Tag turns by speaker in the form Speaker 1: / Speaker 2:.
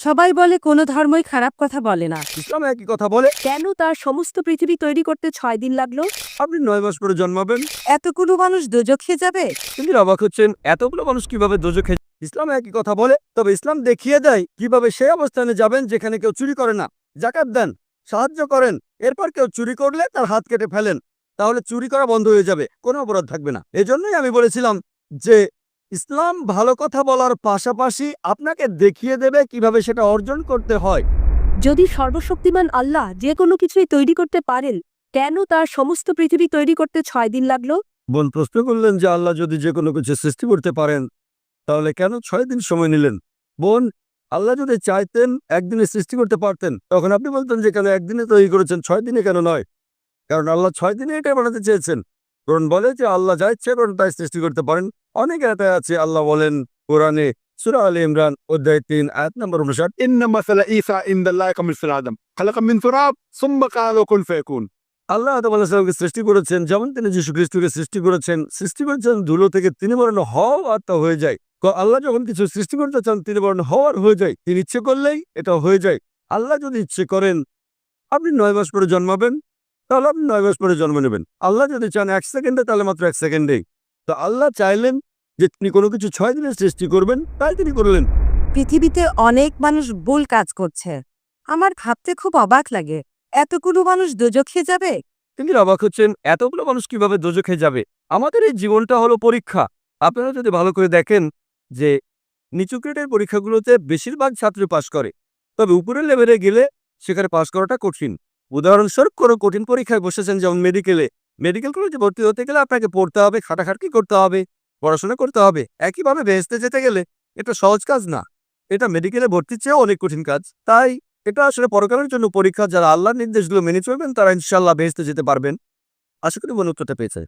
Speaker 1: সবাই বলে কোনো ধর্মই খারাপ কথা বলে না।
Speaker 2: ইসলাম একই কথা বলে।
Speaker 1: কেন তার সমস্ত পৃথিবী তৈরি করতে 6 দিন লাগলো?
Speaker 2: আপনি 9 মাস পরে জন্মাবেন।
Speaker 1: এতগুলো মানুষ দোজখে যাবে?
Speaker 2: তিনি অবাক হচ্ছেন, এতগুলো মানুষ কিভাবে দোজখে। ইসলাম একই কথা বলে, তবে ইসলাম দেখিয়ে দেয় কিভাবে সেই অবস্থানে যাবেন যেখানে কেউ চুরি করে না। যাকাত দেন, সাহায্য করেন, এরপর কেউ চুরি করলে তার হাত কেটে ফেলেন, তাহলে চুরি করা বন্ধ হয়ে যাবে, কোনো অপরাধ থাকবে না। এজন্যই আমি বলেছিলাম যে ইসলাম ভালো কথা বলার পাশাপাশি আপনাকে দেখিয়ে দেবে কিভাবে সেটা অর্জন করতে হয়।
Speaker 1: যদি সর্বশক্তিমান আল্লাহ যে কোনো কিছুই তৈরি করতে পারেন, কেন তার সমস্ত পৃথিবী তৈরি করতে 6 দিন লাগলো?
Speaker 2: বোন প্রশ্ন করলেন যে আল্লাহ যদি যে কোনো কিছু সৃষ্টি করতে পারেন তাহলে কেন 6 দিন সময় নিলেন। বোন, আল্লাহ যদি চাইতেন একদিনে সৃষ্টি করতে পারতেন, তখন আপনি বলতেন যে কেন একদিনে তৈরি করেছেন, 6 দিনে কেন নয়? কারণ আল্লাহ 6 দিনে এটাই বানাতে চেয়েছেন। কোরআন বলে যে আল্লাহ যা ইচ্ছে করেন তাই সৃষ্টি করতে পারেন। অনেক আয়াতে আছে, আল্লাহ বলেন কোরআনে সূরা আলে ইমরান অধ্যায় 3 আয়াত নম্বর 59,
Speaker 3: إن مثل عيسى عند الله كمثل آدم خلق من تراب ثم قال له كن فيكون।
Speaker 2: আল্লাহ আদম আলাইহিস সালামকে সৃষ্টি করেছেন যেমন তিনি যীশু খ্রিস্টকে সৃষ্টি করেছেন ধুলো থেকে, তিনি বলেন হও আর তা হয়ে যায়। আল্লাহ যখন কিছু সৃষ্টি করতে চান তিনি বলেন হওয়ার হয়ে যায়, তিনি ইচ্ছে করলেই এটা হয়ে যায়। আল্লাহ যদি ইচ্ছে করেন আপনি 9 মাস পরে জন্মাবেন, তাহলে আপনি 9 মাস পরে জন্ম নেবেন। আল্লাহ যদি চান 1 সেকেন্ডে, তাহলে মাত্র 1 সেকেন্ডেই। তো আল্লাহ চাইলেন যে তিনি কোনো কিছু 6 দিনে সৃষ্টি করবেন, তাই তিনি করলেন।
Speaker 1: পৃথিবীতে অনেক মানুষ ভুল কাজ করছে। আমার ভাবতে খুব অবাক লাগে, এতগুলো মানুষ দোজখে যাবে?
Speaker 2: তিনি অবাক হচ্ছেন, এতগুলো মানুষ কিভাবে দোজখে যাবে। আমাদের এই জীবনটা হলো পরীক্ষা। আপনারা যদি ভালো করে দেখেন যে নিচু গ্রেডের পরীক্ষাগুলোতে বেশিরভাগ ছাত্রী পাশ করে, তবে উপরের লেভেলে গেলে সেখানে পাশ করাটা কঠিন। উদাহরণস্বরূপ কোনো কঠিন পরীক্ষায় বসেছেন, যেমন মেডিকেল কলেজে ভর্তি হতে গেলে আপনাকে পড়তে হবে, খাটাখাটনি করতে হবে, পড়াশোনা করতে হবে। একইভাবে বেহেশতে যেতে গেলে এটা সহজ কাজ না, এটা মেডিকেলে ভর্তির চেয়েও অনেক কঠিন কাজ। তাই এটা আসলে পরকালের জন্য পরীক্ষা। যারা আল্লাহর নির্দেশগুলো মেনে চলবেন তারা ইনশাআল্লাহ বেহেশতে যেতে পারবেন। আশা করি বোন উত্তরটা পেয়েছে।